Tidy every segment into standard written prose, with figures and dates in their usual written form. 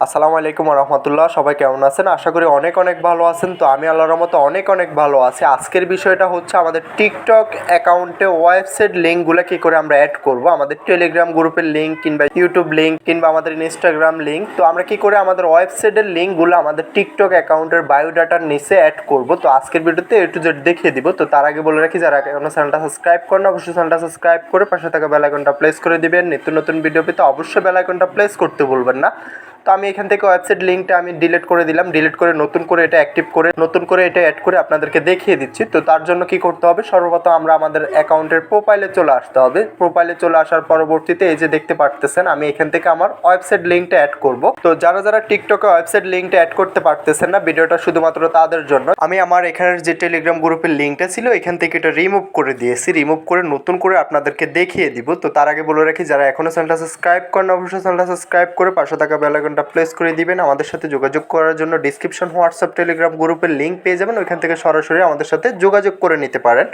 আসসালামু আলাইকুম রহমতুল্লাহ। সবাই কেমন আছেন? আশা করি অনেক অনেক ভালো আছেন। তো আমি আল্লাহর রহমতে অনেক অনেক ভালো আছি। আজকের বিষয়টা হচ্ছে আমাদের টিকটক অ্যাকাউন্টে ওয়েবসাইট লিঙ্কগুলো কী করে আমরা অ্যাড করব। আমাদের টেলিগ্রাম গ্রুপের লিঙ্ক কিংবা ইউটিউব লিঙ্ক কিংবা আমাদের ইনস্টাগ্রাম লিঙ্ক, তো আমরা কী করে আমাদের ওয়েবসাইটের লিঙ্কগুলো আমাদের টিকটক অ্যাকাউন্টের বায়োডাটার নিচে অ্যাড করব। তো আজকের ভিডিওতে A to Z দেখিয়ে দিব। তো তার আগে বলে রাখি, যারা এখনো চ্যানেলটা সাবস্ক্রাইব করেন অবশ্যই চ্যানেলটা সাবস্ক্রাইব করে পাশে থাকা বেল আইকনটা প্রেস করে দিবেন। নিত্য নতুন ভিডিও পেতে অবশ্যই বেল আইকনটা প্রেস করতে ভুলবেন না। তো আমি এখান থেকে ওয়েবসাইট লিঙ্কটা আমি ডিলিট করে দিলাম। ডিলিট করে নতুন করে এটা অ্যাক্টিভ করে নতুন করে এটা অ্যাড করে আপনাদেরকে দেখিয়ে দিচ্ছি। তো তার জন্য কি করতে হবে, সর্বপ্রথম আমরা আমাদের অ্যাকাউন্টের প্রোফাইলে চলে আসতে হবে। প্রোফাইলে চলে আসার পরবর্তীতে এই যে দেখতে পারতেছেন, আমি এখান থেকে আমার ওয়েবসাইট লিঙ্কটা অ্যাড করব। তো যারা যারা টিকটকে ওয়েবসাইট লিঙ্কটা অ্যাড করতে পারতেছেন না, ভিডিওটা শুধুমাত্র তাদের জন্য। আমি আমার এখানের যে টেলিগ্রাম গ্রুপের লিঙ্কটা ছিল এখান থেকে এটা রিমুভ করে দিয়েছি। রিমুভ করে নতুন করে আপনাদেরকে দেখিয়ে দিব। তো তার আগে বলে রাখি, যারা এখনো চ্যানেলটা সাবস্ক্রাইব করেন অবশ্যই চ্যানেলটা সাবস্ক্রাইব করে পাশে থাকা বেল আইকনটা প্রেস করে দিবেন। আমাদের সাথে যোগাযোগ করার জন্য ডিসক্রিপশন হোয়াটসঅ্যাপ টেলিগ্রাম গ্রুপের লিঙ্ক পেয়ে যাবেন। ওইখান থেকে সরাসরি আমাদের সাথে যোগাযোগ করে নিতে পারেন।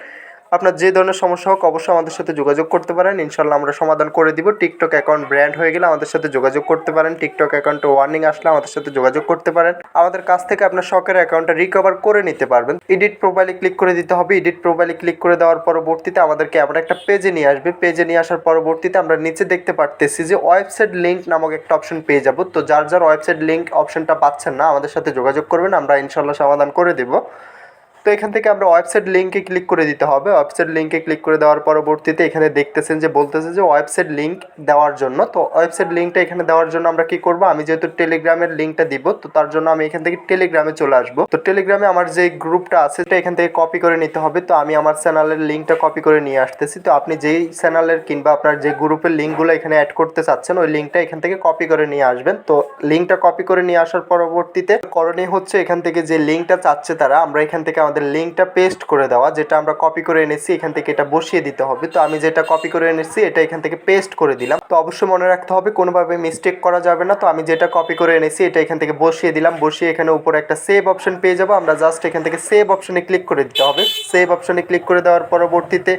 আপনার যে ধরনের সমস্যা হোক অবশ্যই আমাদের সাথে যোগাযোগ করতে পারেন, ইনশাল্লাহ আমরা সমাধান করে দিব। টিকটক অ্যাকাউন্ট ব্র্যান্ড হয়ে গেলে আমাদের সাথে যোগাযোগ করতে পারেন। টিকটক অ্যাকাউন্টে ওয়ার্নিং আসলে আমাদের সাথে যোগাযোগ করতে পারেন। আমাদের কাছ থেকে আপনার শখের অ্যাকাউন্টটা রিকভার করে নিতে পারবেন। এডিট প্রোফাইলে ক্লিক করে দিতে হবে। এডিট প্রোফাইলে ক্লিক করে দেওয়ার পরবর্তীতে আমাদেরকে এমন একটা পেজে নিয়ে আসবে। পেজে নিয়ে আসার পরবর্তীতে আমরা নিচে দেখতে পারতেছি যে ওয়েবসাইট লিঙ্ক নামক একটা অপশন পেয়ে যাব। তো যার যার ওয়েবসাইট লিঙ্ক অপশনটা পাচ্ছেন না, আমাদের সাথে যোগাযোগ করবেন, আমরা ইনশাল্লাহ সমাধান করে দেব। তো এখান থেকে আমরা ওয়েবসাইট লিঙ্কে ক্লিক করে দিতে হবে। ওয়েবসাইট লিঙ্কে ক্লিক করে দেওয়ার পরবর্তীতে এখানে দেখতেছেন যে বলতেছে যে ওয়েবসাইট লিঙ্ক দেওয়ার জন্য। তো ওয়েবসাইট লিঙ্কটা এখানে দেওয়ার জন্য আমরা কি করব, আমি যেহেতু টেলিগ্রামের লিঙ্কটা দিব, তো তার জন্য আমি এখান থেকে টেলিগ্রামে চলে আসবো। তো টেলিগ্রামে আমার যে গ্রুপটা আছে সেটা এখান থেকে কপি করে নিতে হবে। তো আমি আমার চ্যানেলের লিঙ্কটা কপি করে নিয়ে আসতেছি। তো আপনি যেই চ্যানেলের কিংবা আপনার যে গ্রুপের লিঙ্কগুলো এখানে অ্যাড করতে চাচ্ছেন ওই লিঙ্কটা এখান থেকে কপি করে নিয়ে আসবেন। তো লিঙ্কটা কপি করে নিয়ে আসার পরবর্তীতে করণীয় হচ্ছে এখান থেকে যে লিঙ্কটা চাচ্ছে তারা, আমরা এখান থেকে আমাদের লিঙ্কটা পেস্ট করে দেওয়া, যেটা আমরা কপি করে এনেছি এখান থেকে এটা বসিয়ে দিতে হবে। তো আমি যেটা কপি করে এনেছি এটা এখান থেকে পেস্ট করে দিলাম। তো অবশ্যই মনে রাখতে হবে কোনোভাবে মিস্টেক করা যাবে না। তো আমি যেটা কপি করে এনেছি এটা এখান থেকে বসিয়ে দিলাম। বসিয়ে এখানে উপরে একটা সেভ অপশন পেয়ে যাবো। আমরা জাস্ট এখান থেকে সেভ অপশনে ক্লিক করে দিতে হবে। সেভ অপশনে ক্লিক করে দেওয়ার পরবর্তীতে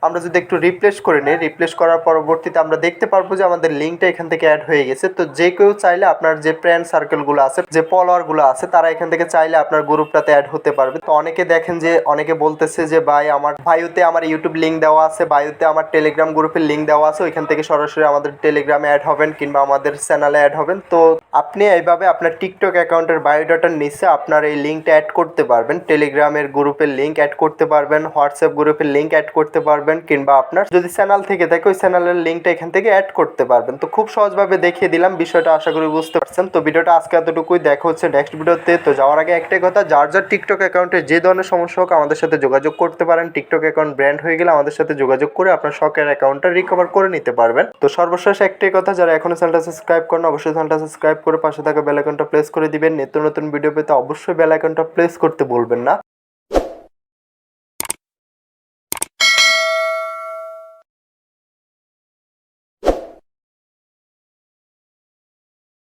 আমরা যদি একটু রিপ্লেস করে নিই, রিপ্লেস করার পরবর্তীতে আমরা দেখতে পারবো যে আমাদের লিঙ্কটা এখান থেকে অ্যাড হয়ে গেছে। তো যে কেউ চাইলে আপনার যে ফ্রেন্ড সার্কেলগুলো আছে, যে ফলোয়ারগুলো আছে, তারা এখান থেকে চাইলে আপনার গ্রুপটাতে অ্যাড হতে পারবে। তো অনেকে দেখেন যে অনেকে বলতেছে যে ভাই আমার বায়োতে আমার ইউটিউব লিঙ্ক দেওয়া আছে, বায়োতে আমার টেলিগ্রাম গ্রুপের লিঙ্ক দেওয়া আছে, ওইখান থেকে সরাসরি আমাদের টেলিগ্রামে অ্যাড হবেন কিংবা আমাদের চ্যানেলে অ্যাড হবেন। তো আপনি এইভাবে আপনার টিকটক অ্যাকাউন্টের বায়োডাটার নিচে আপনার এই লিঙ্কটা অ্যাড করতে পারবেন। টেলিগ্রামের গ্রুপের লিঙ্ক অ্যাড করতে পারবেন, হোয়াটসঅ্যাপ গ্রুপের লিঙ্ক অ্যাড করতে পারবেন, কিংবা আপনার যদি চ্যানেল থেকে থাকে ওই চ্যানেলের লিঙ্কটা এখান থেকে অ্যাড করতে পারবেন। তো খুব সহজভাবে দেখিয়ে দিলাম, বিষয়টা আশা করি বুঝতে পারছেন। তো ভিডিওটা আজকে এতটুকুই, দেখা হচ্ছে নেক্সট ভিডিওতে। তো যাওয়ার আগে একটাই কথা, যার যার টিকটক অ্যাকাউন্টে যে ধরনের সমস্যা হোক আমাদের সাথে যোগাযোগ করতে পারেন। টিকটক অ্যাকাউন্ট ব্র্যান্ড হয়ে গেলে আমাদের সাথে যোগাযোগ করে আপনার শখের অ্যাকাউন্টটা রিকভার করে নিতে পারবেন। তো সর্বশেষ একটাই কথা, যারা এখনো চ্যানেলটা সাবস্ক্রাইব করেন অবশ্যই চ্যানেলটা সাবস্ক্রাইব করে পাশে থাকা বেল আইকনটা প্রেস করে দিবেন। নিত্য নতুন ভিডিও পেতে অবশ্যই বেল আইকনটা প্রেস করতে ভুলবেন না।